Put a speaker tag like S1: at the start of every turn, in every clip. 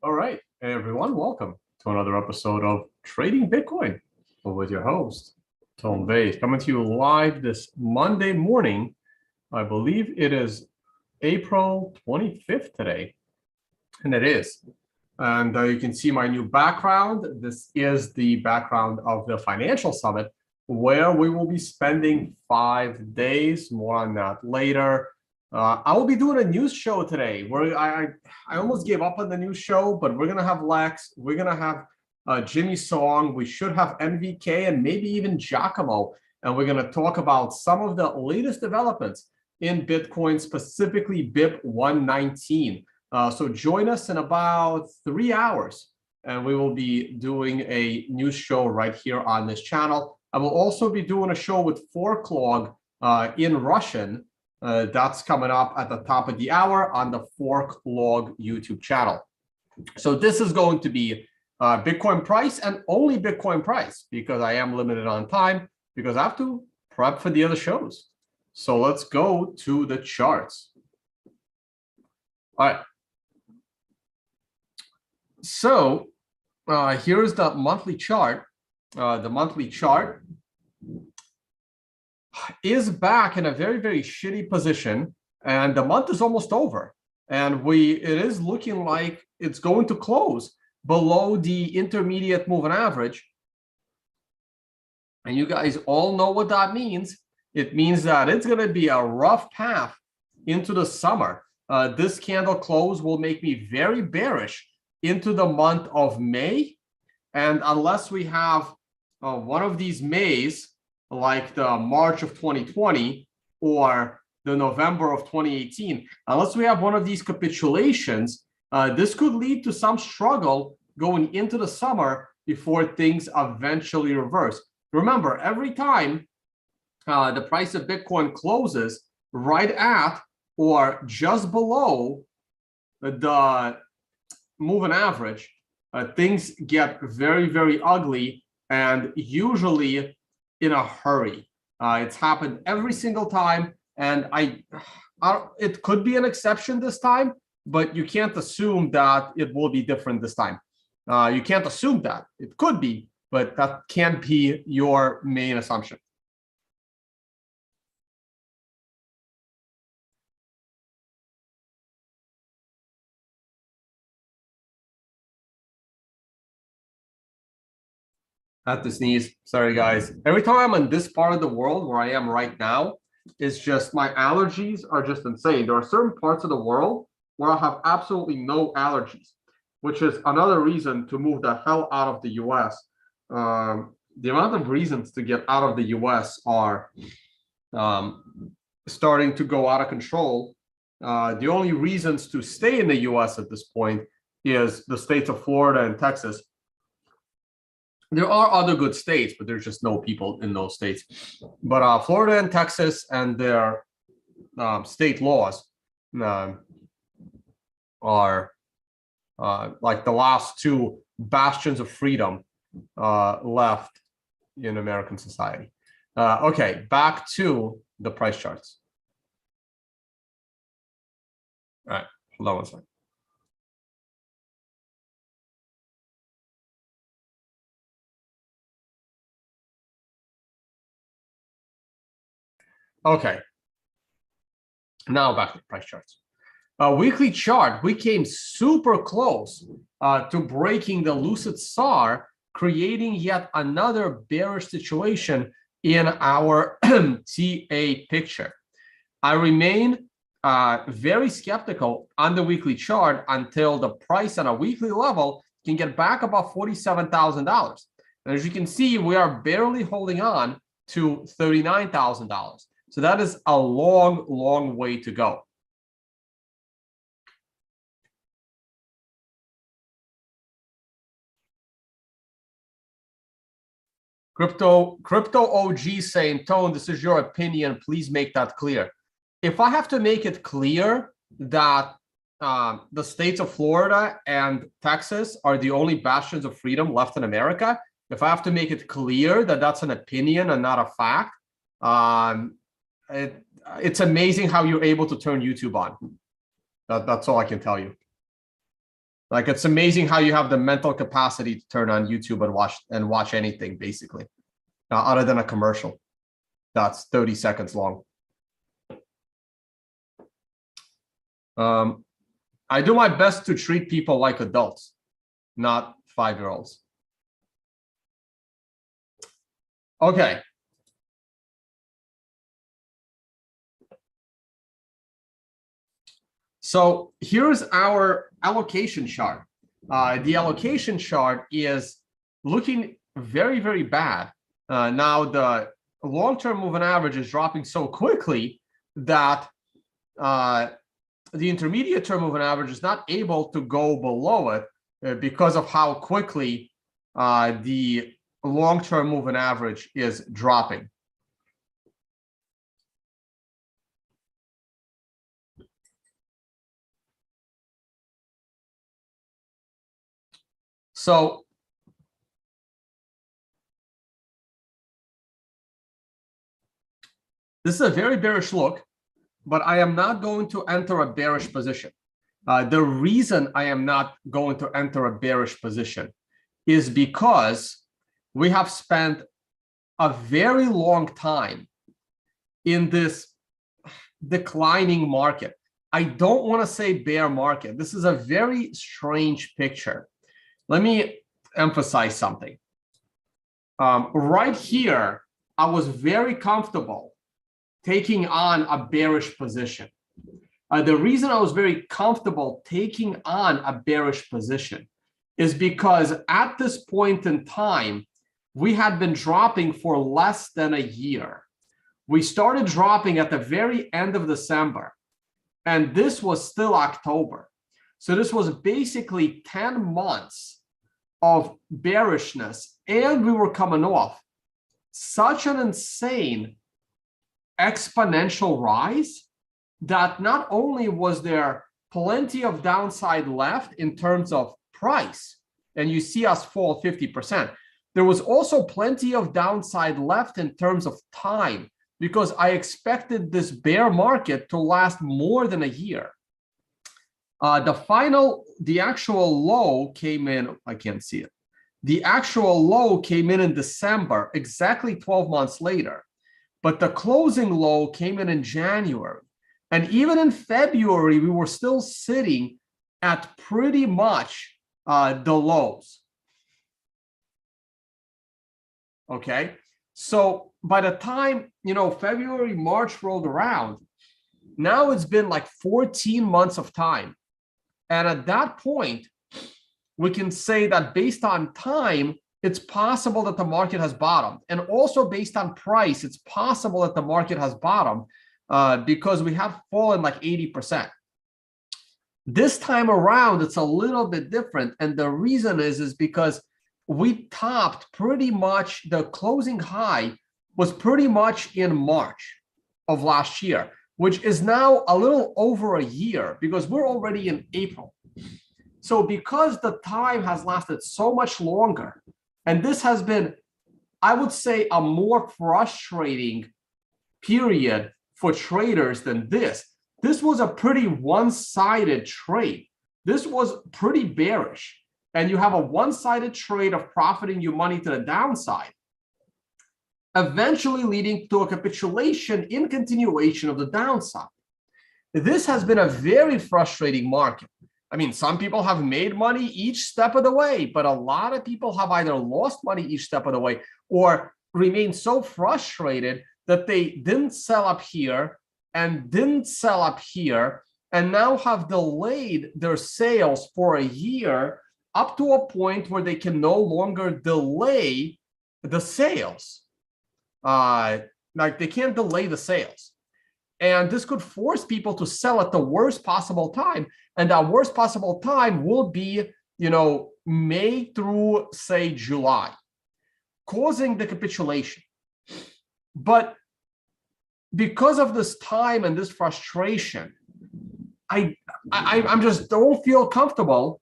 S1: All right, hey everyone, welcome to another episode of Trading Bitcoin with your host, Tom Vays, coming to you live this Monday morning. I believe it is April 25th today, and it is. And you can see my new background. This is the background of the Financial Summit, where we will be spending 5 days. More on that later. I will be doing a news show today where I almost gave up on the news show, but we're gonna have Lex, we're gonna have Jimmy Song, we should have NVK and maybe even Giacomo, and we're gonna talk about some of the latest developments in Bitcoin, specifically BIP 119. So join us in about 3 hours, and we will be doing a news show right here on this channel. I will also be doing a show with Forklog in Russian. That's coming up at the top of the hour on the Forklog YouTube channel. So this is going to be Bitcoin price and only Bitcoin price, because I am limited on time, because I have to prep for the other shows. So let's go to the charts. All right. So here's the monthly chart. The monthly chart is back in a very, very shitty position, and the month is almost over, and it is looking like it's going to close below the intermediate moving average. And you guys all know what that means. It means that it's going to be a rough path into the summer. This candle close will make me very bearish into the month of May, and unless we have one of these Mays, like the March of 2020 or the November of 2018, unless we have one of these capitulations, this could lead to some struggle going into the summer before things eventually reverse. Remember, every time the price of Bitcoin closes right at or just below the moving average, things get very, very ugly, and usually in a hurry. It's happened every single time, and it could be an exception this time, but you can't assume that it will be different this time. You can't assume that. It could be, but that can't be your main assumption. I have to sneeze. Sorry, guys. Every time I'm in this part of the world where I am right now, it's just my allergies are just insane. There are certain parts of the world where I have absolutely no allergies, which is another reason to move the hell out of the US. The amount of reasons to get out of the US are starting to go out of control. The only reasons to stay in the US at this point is the states of Florida and Texas. There are other good states, but there's just no people in those states. But Florida and Texas and their state laws are like the last two bastions of freedom left in American society. Okay, back to the price charts. All right, hold on one second. Okay, now back to the price charts. Weekly chart, we came super close to breaking the Lucid SAR, creating yet another bearish situation in our TA picture. I remain very skeptical on the weekly chart until the price on a weekly level can get back above $47,000. And as you can see, we are barely holding on to $39,000. So that is a long, long way to go. Crypto OG saying, Tone, this is your opinion. Please make that clear. If I have to make it clear that the states of Florida and Texas are the only bastions of freedom left in America, if I have to make it clear that that's an opinion and not a fact, it's amazing how you're able to turn YouTube on. That's all I can tell you. Like, it's amazing how you have the mental capacity to turn on YouTube and watch anything, basically, other than a commercial that's 30 seconds long. I do my best to treat people like adults, not 5-year-olds. Okay. So here's our allocation chart. The allocation chart is looking very, very bad. Now the long-term moving average is dropping so quickly that the intermediate term moving average is not able to go below it because of how quickly the long-term moving average is dropping. So this is a very bearish look, but I am not going to enter a bearish position. The reason I am not going to enter a bearish position is because we have spent a very long time in this declining market. I don't want to say bear market. This is a very strange picture. Let me emphasize something. Right here, I was very comfortable taking on a bearish position. The reason I was very comfortable taking on a bearish position is because at this point in time, we had been dropping for less than a year. We started dropping at the very end of December, and this was still October. So this was basically 10 months of bearishness, and we were coming off such an insane exponential rise that not only was there plenty of downside left in terms of price, and you see us fall 50%, there was also plenty of downside left in terms of time, because I expected this bear market to last more than a year. The actual low came in, I can't see it. The actual low came in December, exactly 12 months later. But the closing low came in January. And even in February, we were still sitting at pretty much the lows. Okay. So by the time, February, March rolled around, now it's been like 14 months of time. And at that point, we can say that based on time, it's possible that the market has bottomed. And also based on price, it's possible that the market has bottomed because we have fallen like 80%. This time around, it's a little bit different. And the reason is because we topped pretty much, the closing high was pretty much in March of last year, which is now a little over a year because we're already in April. So because the time has lasted so much longer, and this has been, I would say, a more frustrating period for traders than this. This was a pretty one-sided trade. This was pretty bearish. And you have a one-sided trade of profiting your money to the downside, eventually leading to a capitulation in continuation of the downside. This has been a very frustrating market. I mean, some people have made money each step of the way, but a lot of people have either lost money each step of the way or remained so frustrated that they didn't sell up here and didn't sell up here and now have delayed their sales for a year up to a point where they can no longer delay the sales. Like they can't delay the sales. And this could force people to sell at the worst possible time. And that worst possible time will be, May through, say, July, causing the capitulation. But because of this time and this frustration, I'm just don't feel comfortable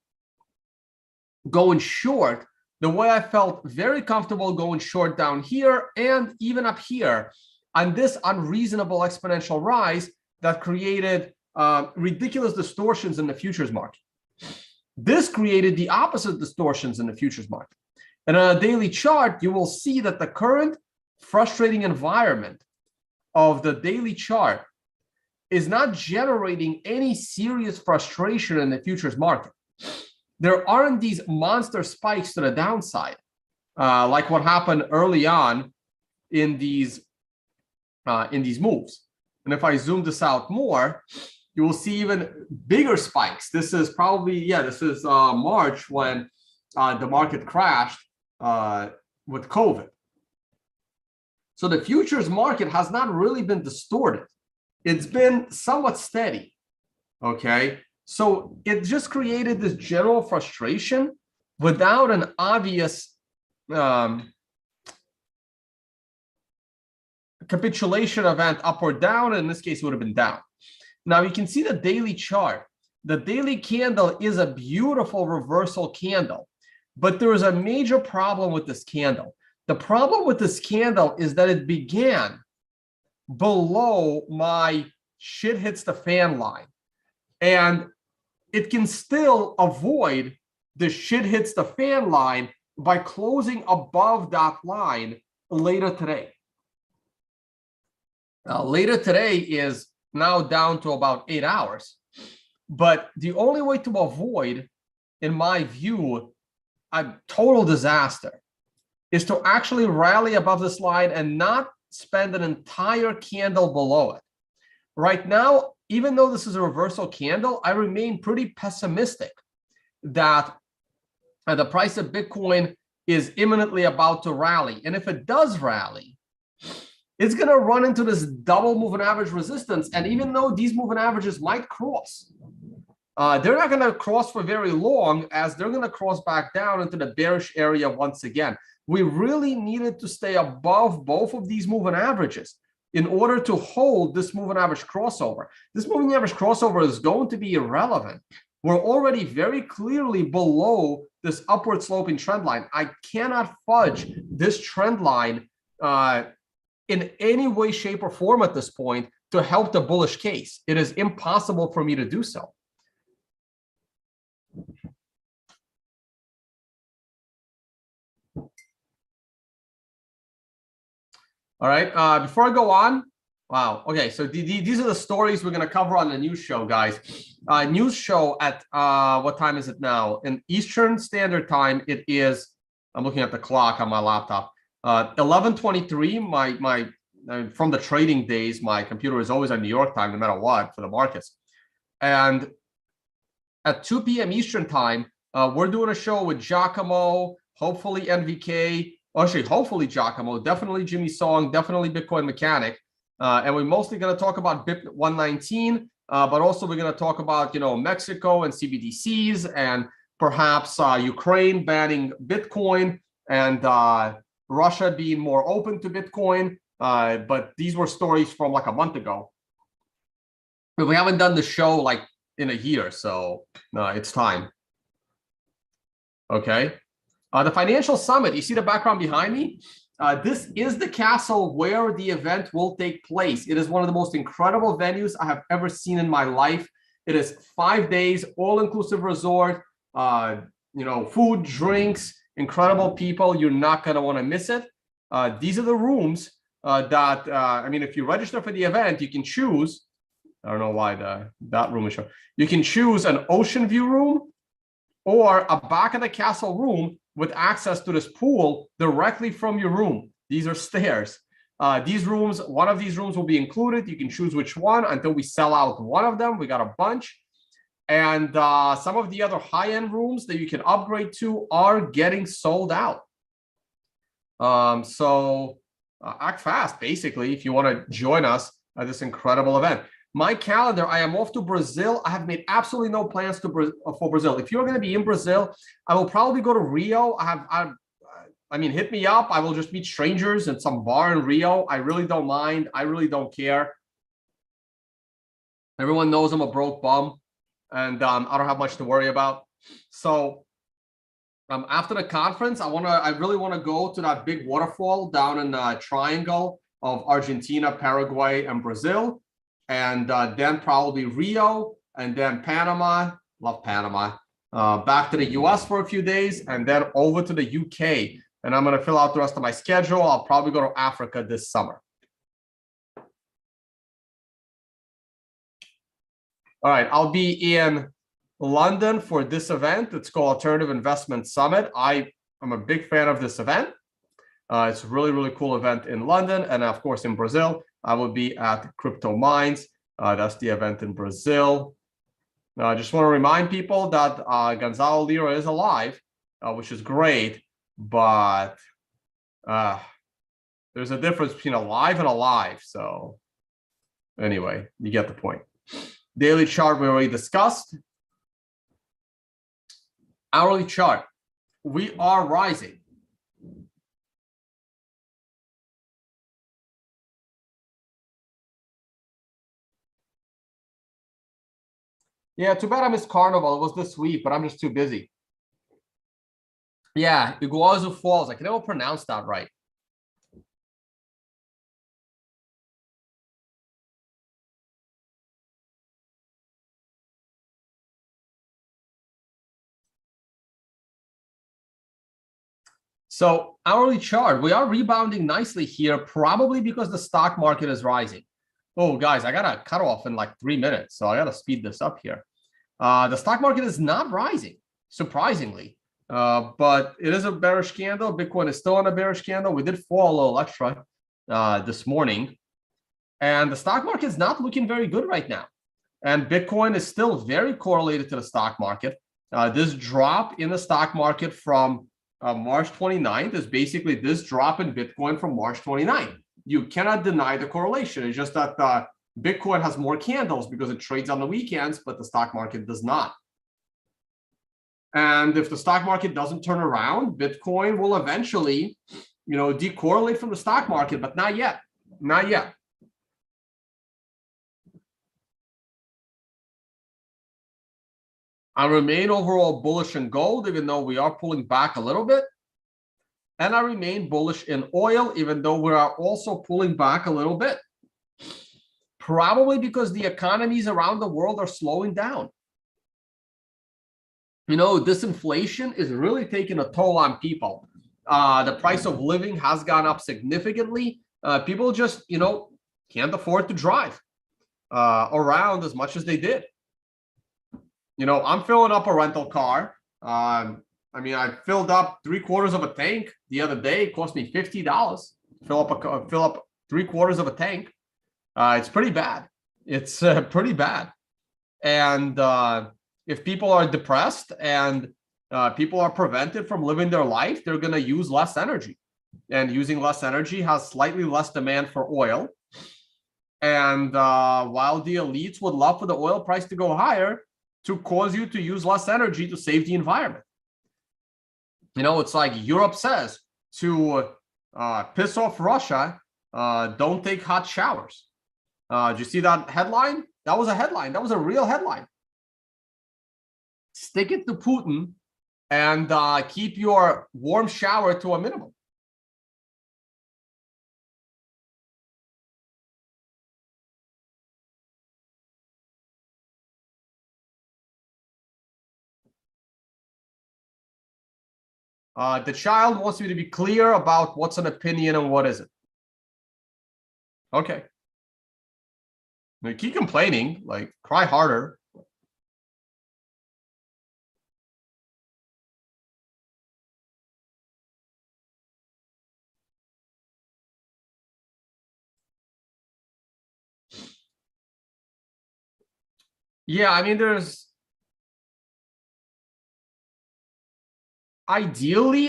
S1: going short the way I felt very comfortable going short down here and even up here on this unreasonable exponential rise that created ridiculous distortions in the futures market. This created the opposite distortions in the futures market. And on a daily chart, you will see that the current frustrating environment of the daily chart is not generating any serious frustration in the futures market. There aren't these monster spikes to the downside, like what happened early on in these moves. And if I zoom this out more, you will see even bigger spikes. This is probably, this is March when the market crashed with COVID. So the futures market has not really been distorted. It's been somewhat steady, okay? So it just created this general frustration without an obvious capitulation event up or down. In this case, it would have been down. Now you can see the daily chart. The daily candle is a beautiful reversal candle, but there is a major problem with this candle. The problem with this candle is that it began below my shit hits the fan line, and it can still avoid the shit hits the fan line by closing above that line later today. Later today is now down to about 8 hours, but the only way to avoid, in my view, a total disaster is to actually rally above this line and not spend an entire candle below it. Right now, even though this is a reversal candle, I remain pretty pessimistic that the price of Bitcoin is imminently about to rally. And if it does rally, it's going to run into this double moving average resistance. And even though these moving averages might cross, they're not going to cross for very long, as they're going to cross back down into the bearish area once again. We really needed to stay above both of these moving averages in order to hold this moving average crossover. This moving average crossover is going to be irrelevant. We're already very clearly below this upward sloping trend line. I cannot fudge this trend line in any way, shape, or form at this point to help the bullish case. It is impossible for me to do so. All right, before I go on, wow, okay, so these are the stories we're going to cover on the news show, guys. News show at, what time is it now? In Eastern Standard Time, it is, I'm looking at the clock on my laptop, 11:23. From the trading days, my computer is always on New York time, no matter what, for the markets. And at 2 p.m. Eastern Time, we're doing a show with Giacomo, hopefully NVK, actually, hopefully Giacomo, definitely Jimmy Song, definitely Bitcoin Mechanic. And we're mostly going to talk about BIP 119, but also we're going to talk about, Mexico and CBDCs, and perhaps Ukraine banning Bitcoin, and Russia being more open to Bitcoin. But these were stories from like a month ago. But we haven't done the show like in a year, so it's time. Okay. The Financial Summit, you see the background behind me? This is the castle where the event will take place. It is one of the most incredible venues I have ever seen in my life. It is 5 days, all-inclusive resort, food, drinks, incredible people. You're not going to want to miss it. These are the rooms that, if you register for the event, you can choose. I don't know why that room is showing. You can choose an ocean view room or a back of the castle room with access to this pool directly from your room. These are stairs. These rooms, one of these rooms will be included. You can choose which one until we sell out one of them. We got a bunch. And some of the other high-end rooms that you can upgrade to are getting sold out. So act fast, basically, if you want to join us at this incredible event. My calendar, I am off to Brazil. I have made absolutely no plans for Brazil. If you're going to be in Brazil, I will probably go to Rio. Hit me up. I will just meet strangers in some bar in Rio. I really don't mind. I really don't care. Everyone knows I'm a broke bum, and I don't have much to worry about. So after the conference, I really want to go to that big waterfall down in the triangle of Argentina, Paraguay, and Brazil. And then probably Rio, and then Panama. Love Panama. back to the US for a few days, and then over to the UK. And I'm going to fill out the rest of my schedule. I'll probably go to Africa this summer. All right, I'll be in London for this event. It's called Alternative Investment Summit. I'm a big fan of this event. It's a really, really cool event in London. And of course, in Brazil, I will be at Crypto Minds. That's the event in Brazil. I just want to remind people that Gonzalo Lira is alive, which is great. But there's a difference between alive and alive. So anyway, you get the point. Daily chart we already discussed. Hourly chart, we are rising. Yeah, too bad I missed Carnival. It was this week, but I'm just too busy. Yeah, Iguazu Falls. I can never pronounce that right. So hourly chart, we are rebounding nicely here, probably because the stock market is rising. Oh, guys, I got to cut off in like 3 minutes, so I got to speed this up here. The stock market is not rising, surprisingly, but it is a bearish candle. Bitcoin is still on a bearish candle. We did fall a little extra this morning, and the stock market is not looking very good right now. And Bitcoin is still very correlated to the stock market. This drop in the stock market from March 29th is basically this drop in Bitcoin from March 29th. You cannot deny the correlation. It's just that Bitcoin has more candles because it trades on the weekends, but the stock market does not. And if the stock market doesn't turn around, Bitcoin will eventually, decorrelate from the stock market, but not yet. Not yet. I remain overall bullish in gold, even though we are pulling back a little bit. And I remain bullish in oil, even though we are also pulling back a little bit. Probably because the economies around the world are slowing down. This inflation is really taking a toll on people. The price of living has gone up significantly. People just, can't afford to drive around as much as they did. I'm filling up a rental car. I filled up 3/4 of a tank the other day. It cost me $50. Fill up 3/4 of a tank. It's pretty bad. It's pretty bad. And if people are depressed and people are prevented from living their life, they're going to use less energy. And using less energy has slightly less demand for oil. And while the elites would love for the oil price to go higher, to cause you to use less energy to save the environment. It's like Europe says to piss off Russia, don't take hot showers. Did you see that headline? That was a headline. That was a real headline. Stick it to Putin and keep your warm shower to a minimum. The child wants me to be clear about what's an opinion and what isn't. Okay. Now keep complaining, like cry harder. Yeah, there's ideally,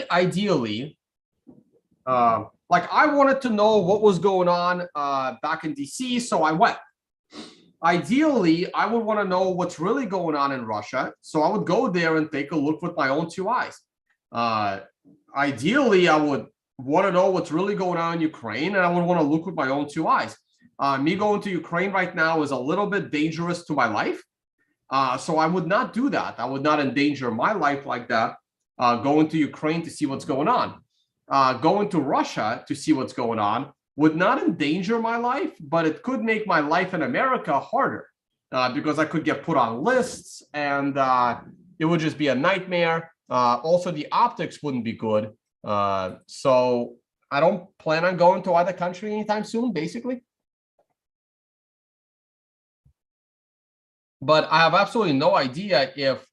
S1: like I wanted to know what was going on back in DC, so I went. Ideally, I would want to know what's really going on in Russia, so I would go there and take a look with my own 2 eyes. Ideally, I would want to know what's really going on in Ukraine, and I would want to look with my own 2 eyes. Me going to Ukraine right now is a little bit dangerous to my life, so I would not do that. I would not endanger my life like that. Going to Ukraine to see what's going on. Going to Russia to see what's going on would not endanger my life, but it could make my life in America harder because I could get put on lists and it would just be a nightmare. Also, the optics wouldn't be good. So I don't plan on going to either country anytime soon, basically. But I have absolutely no idea if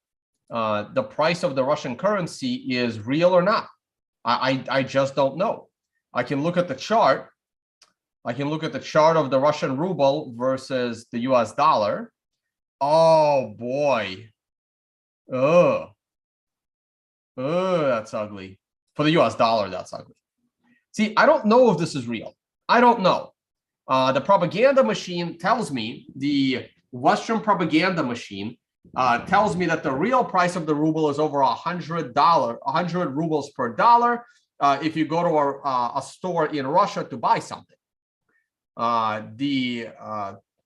S1: the price of the Russian currency is real or not. I just don't know. I can look at the chart. I can look at the chart of the Russian ruble versus the US dollar. Oh boy. Oh, that's ugly. For the US dollar, that's ugly. See, I don't know if this is real. I don't know. The propaganda machine tells me, the Western propaganda machine tells me that the real price of the ruble is over $100, 100 rubles per dollar if you go to a store in Russia to buy something. The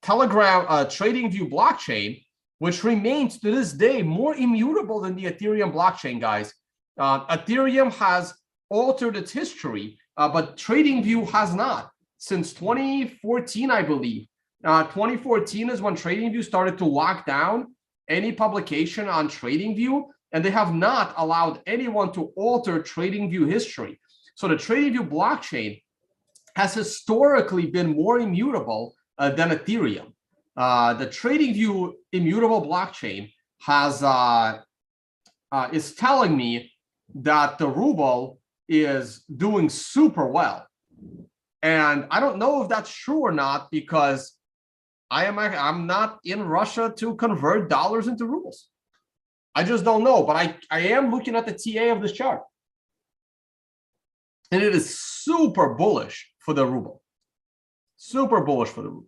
S1: Telegram TradingView blockchain, which remains to this day more immutable than the Ethereum blockchain, guys. Ethereum has altered its history, but TradingView has not. Since 2014, I believe. 2014 is when TradingView started to lock down any publication on TradingView, and they have not allowed anyone to alter TradingView history. So the TradingView blockchain has historically been more immutable than Ethereum. The TradingView immutable blockchain has is telling me that the ruble is doing super well. And I don't know if that's true or not, because I'm not in Russia to convert dollars into rubles. I just don't know, but I am looking at the TA of this chart. And it is super bullish for the ruble. Super bullish for the ruble.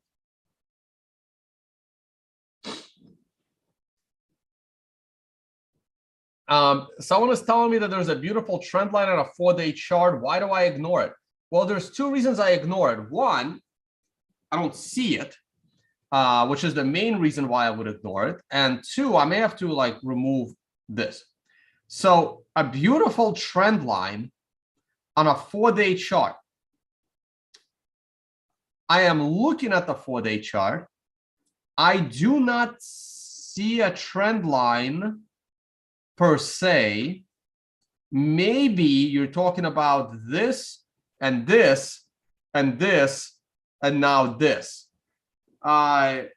S1: Someone is telling me that there's a beautiful trend line on a 4-day chart. Why do I ignore it? Well, there's two reasons I ignore it. One, I don't see it, which is the main reason why I would ignore it. And two, I may have to like remove this. So a beautiful trend line on a 4-day chart. I am looking at the 4-day chart. I do not see a trend line per se. Maybe you're talking about this and this and this and now this. I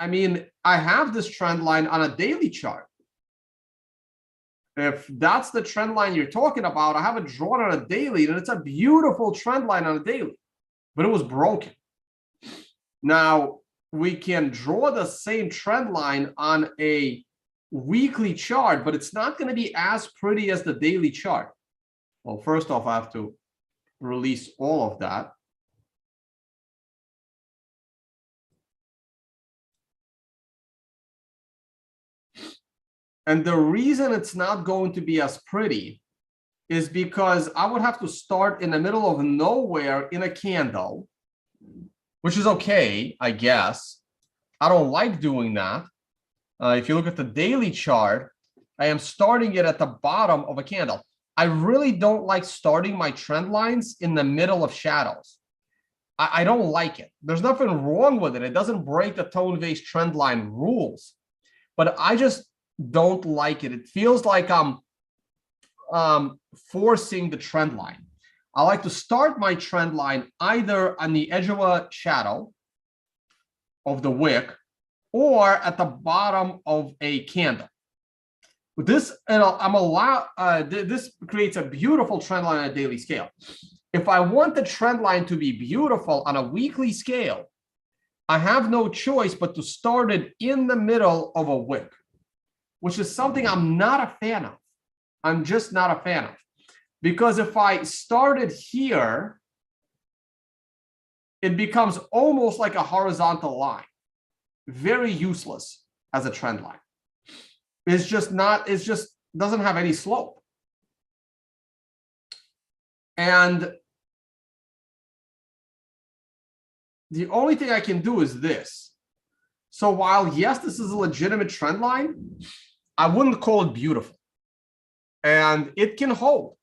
S1: mean, I have this trend line on a daily chart. If that's the trend line you're talking about, I have it drawn on a daily, and it's a beautiful trend line on a daily, but it was broken. Now, we can draw the same trend line on a weekly chart, but it's not going to be as pretty as the daily chart. Well, first off, I have to release all of that. And the reason it's not going to be as pretty is because I would have to start in the middle of nowhere in a candle, which is okay, I guess. I don't like doing that. If you look at the daily chart, I am starting it at the bottom of a candle. I really don't like starting my trend lines in the middle of shadows. I don't like it. There's nothing wrong with it. It doesn't break the tone-based trend line rules, but I just don't like it. It feels like I'm forcing the trend line. I like to start my trend line either on the edge of a shadow of the wick or at the bottom of a candle. With this, this creates a beautiful trend line on a daily scale. If I want the trend line to be beautiful on a weekly scale, I have no choice but to start it in the middle of a wick, which is something I'm not a fan of. I'm just not a fan of. Because if I started here, it becomes almost like a horizontal line. Very useless as a trend line. It's just doesn't have any slope. And the only thing I can do is this. So while, yes, this is a legitimate trend line, I wouldn't call it beautiful. And it can hold.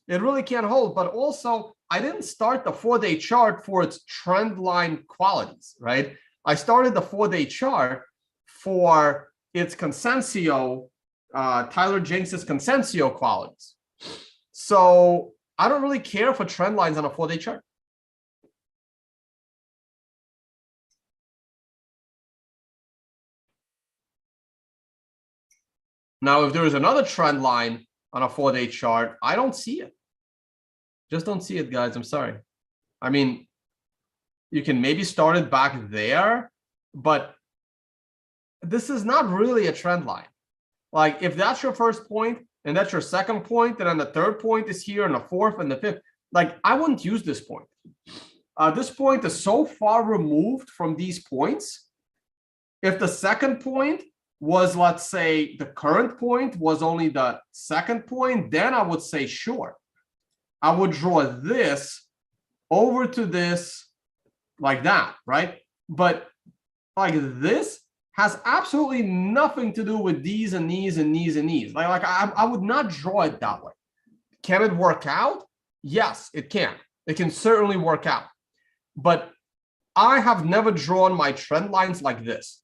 S1: It really can hold. But also, I didn't start the 4-day chart for its trend line qualities, right? I started the 4-day chart for its consensio Tyler Jenks's Consensio qualities. So I don't really care for trend lines on a 4-day chart. Now, if there is another trend line on a 4-day chart, I don't see it. Just don't see it, guys. I'm sorry. I mean, you can maybe start it back there, but this is not really a trend line. Like, if that's your first point and that's your second point, and then the third point is here and the fourth and the fifth, like, I wouldn't use this point. This point is so far removed from these points. If the second point was, let's say, the current point was only the second point, then I would say, sure. I would draw this over to this like that, right? But like this has absolutely nothing to do with these and these and these and these. Like I would not draw it that way. Can it work out? Yes, it can. It can certainly work out. But I have never drawn my trend lines like this.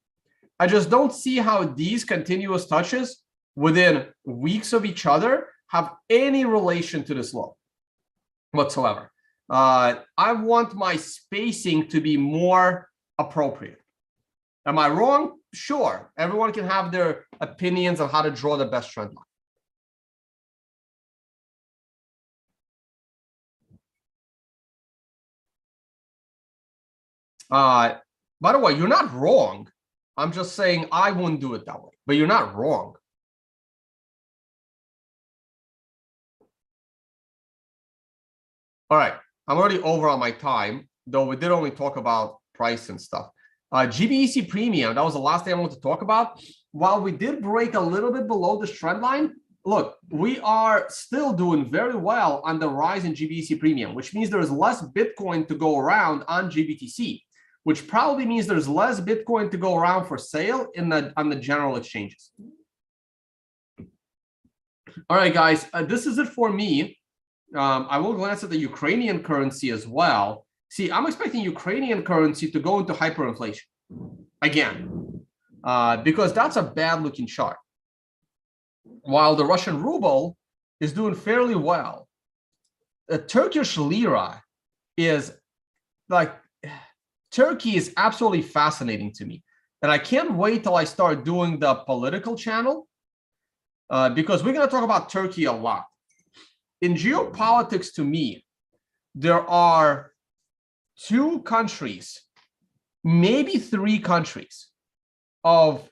S1: I just don't see how these continuous touches within weeks of each other have any relation to this low whatsoever. I want my spacing to be more appropriate. Am I wrong? Sure. Everyone can have their opinions on how to draw the best trend line. By the way, you're not wrong. I'm just saying I wouldn't do it that way, but you're not wrong. All right, I'm already over on my time, though we did only talk about price and stuff. GBTC Premium, that was the last thing I wanted to talk about. While we did break a little bit below this trend line, look, we are still doing very well on the rise in GBTC Premium, which means there's less Bitcoin to go around on GBTC, which probably means there's less Bitcoin to go around for sale on the general exchanges. All right, guys, this is it for me. I will glance at the Ukrainian currency as well. See, I'm expecting Ukrainian currency to go into hyperinflation again, because that's a bad-looking chart. While the Russian ruble is doing fairly well, the Turkish lira is like, Turkey is absolutely fascinating to me. And I can't wait till I start doing the political channel, because we're going to talk about Turkey a lot. In geopolitics, to me, there are 2 countries, maybe 3 countries of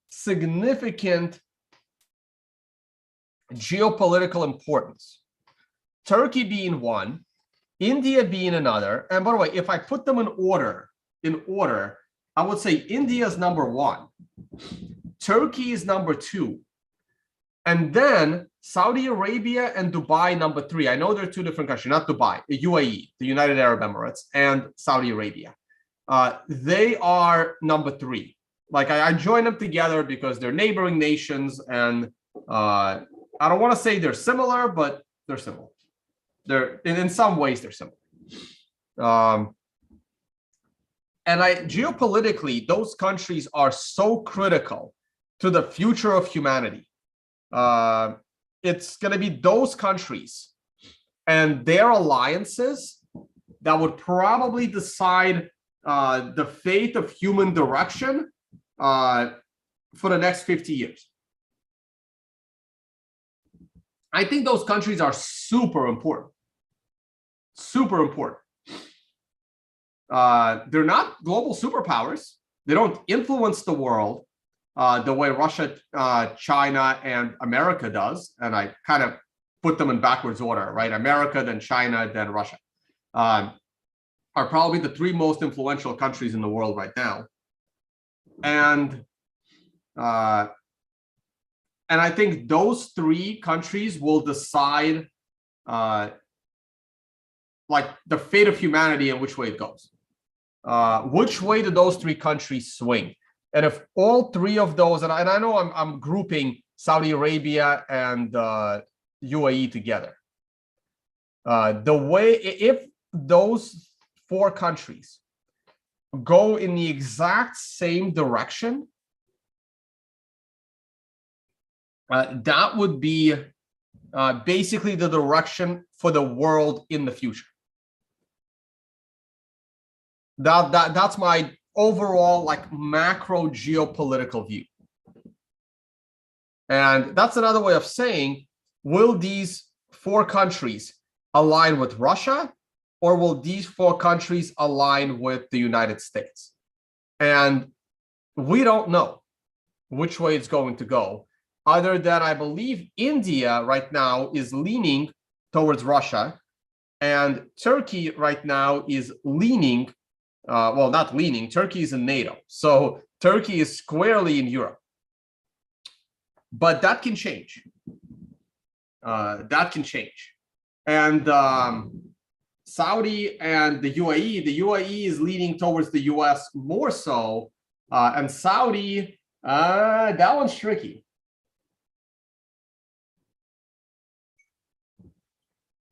S1: significant geopolitical importance. Turkey being one, India being another. And by the way, if I put them in order, I would say India is number 1, Turkey is number 2, and then Saudi Arabia and Dubai number 3. I know they're 2 different countries, not Dubai, the UAE, the United Arab Emirates, and Saudi Arabia. They are number 3. Like I join them together because they're neighboring nations, and I don't want to say they're similar, but they're similar. They're in some ways they're similar. And geopolitically, those countries are so critical to the future of humanity. It's going to be those countries and their alliances that would probably decide the fate of human direction for the next 50 years. I think those countries are super important. Super important. They're not global superpowers. They don't influence the world the way Russia, China, and America does. And I kind of put them in backwards order, right? America, then China, then Russia. Are probably the 3 most influential countries in the world right now. And I think those 3 countries will decide like the fate of humanity and which way it goes. Which way do those 3 countries swing? And if all 3 of those, and I know I'm grouping Saudi Arabia and UAE together. If those 4 countries go in the exact same direction, that would be basically the direction for the world in the future. That's my overall like macro geopolitical view. And that's another way of saying, will these four countries align with Russia, or will these four countries align with the United States? And we don't know which way it's going to go, other than I believe India right now is leaning towards Russia, and Turkey right now is leaning, well, not leaning, Turkey is in NATO. So Turkey is squarely in Europe. But that can change. That can change. And Saudi and the UAE is leaning towards the US more so. And Saudi, that one's tricky.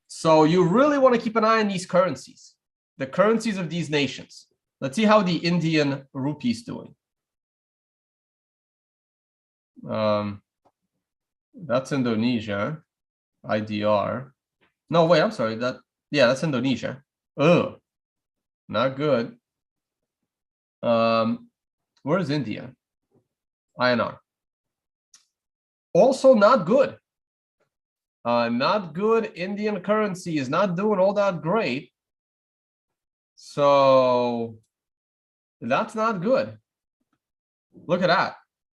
S1: So you really want to keep an eye on these currencies, the currencies of these nations. Let's see how the Indian rupee is doing. That's Indonesia, IDR. No, wait, I'm sorry. That's Indonesia. Oh, not good. Where's India? INR. Also not good. Not good. Indian currency is not doing all that great. So that's not good. Look at that.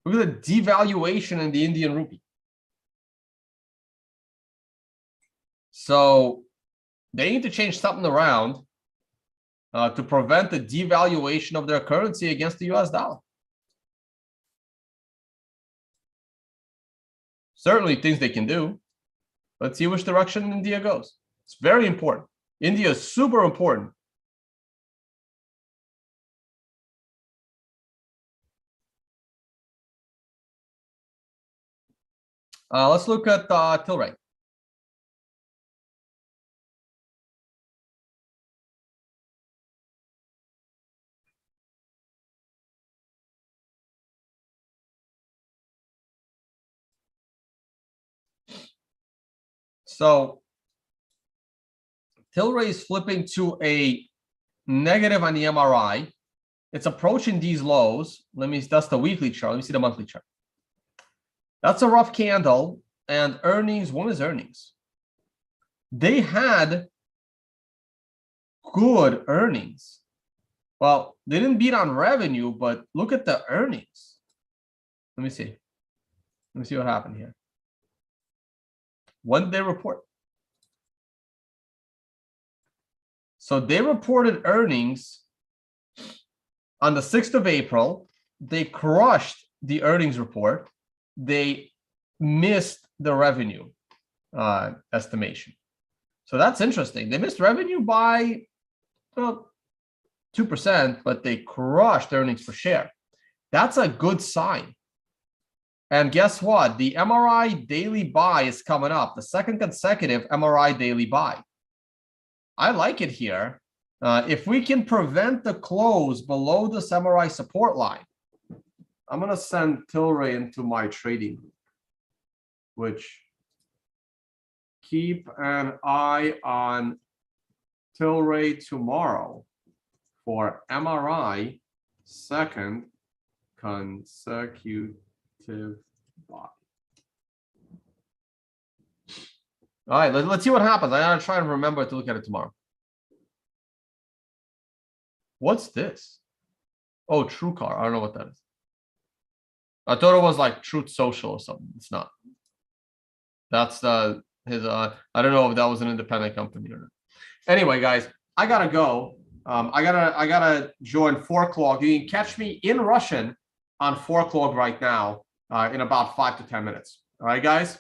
S1: Look at the devaluation in the Indian rupee. So they need to change something around to prevent the devaluation of their currency against the US dollar. Certainly things they can do. Let's see which direction India goes. It's very important. India is super important. Let's look at Tilray. So Tilray is flipping to a negative on the MRI. It's approaching these lows. That's the weekly chart. Let me see the monthly chart. That's a rough candle. And earnings, when is earnings? They had good earnings. Well, they didn't beat on revenue, but look at the earnings. Let me see. Let me see what happened here. When did they report? So they reported earnings on the 6th of April. They crushed the earnings report. They missed the revenue estimation. So that's interesting. They missed revenue by 2%, but they crushed earnings per share. That's a good sign. And guess what? The MRI daily buy is coming up. The second consecutive MRI daily buy. I like it here. If we can prevent the close below this MRI support line, I'm going to send Tilray into my trading group, which keep an eye on Tilray tomorrow for MRI second consecutive buy. All right, let's see what happens. I gotta try and remember to look at it tomorrow. What's this? Oh, TrueCar. I don't know what that is. I thought it was like Truth Social or something. It's not. That's his. I don't know if that was an independent company or not. Anyway, guys, I gotta go. I gotta join 4 o'clock. You can catch me in Russian on 4 o'clock right now in about 5 to 10 minutes. All right, guys.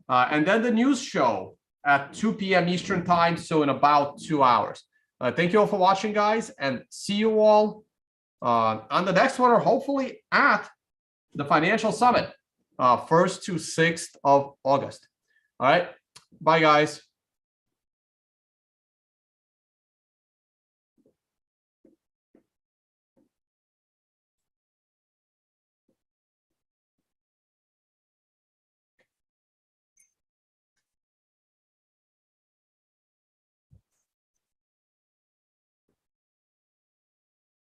S1: And then the news show at 2 p.m. Eastern time, so in about 2 hours. Thank you all for watching, guys, and see you all on the next one, or hopefully at the Financial Summit, 1st to 6th of August. All right. Bye, guys.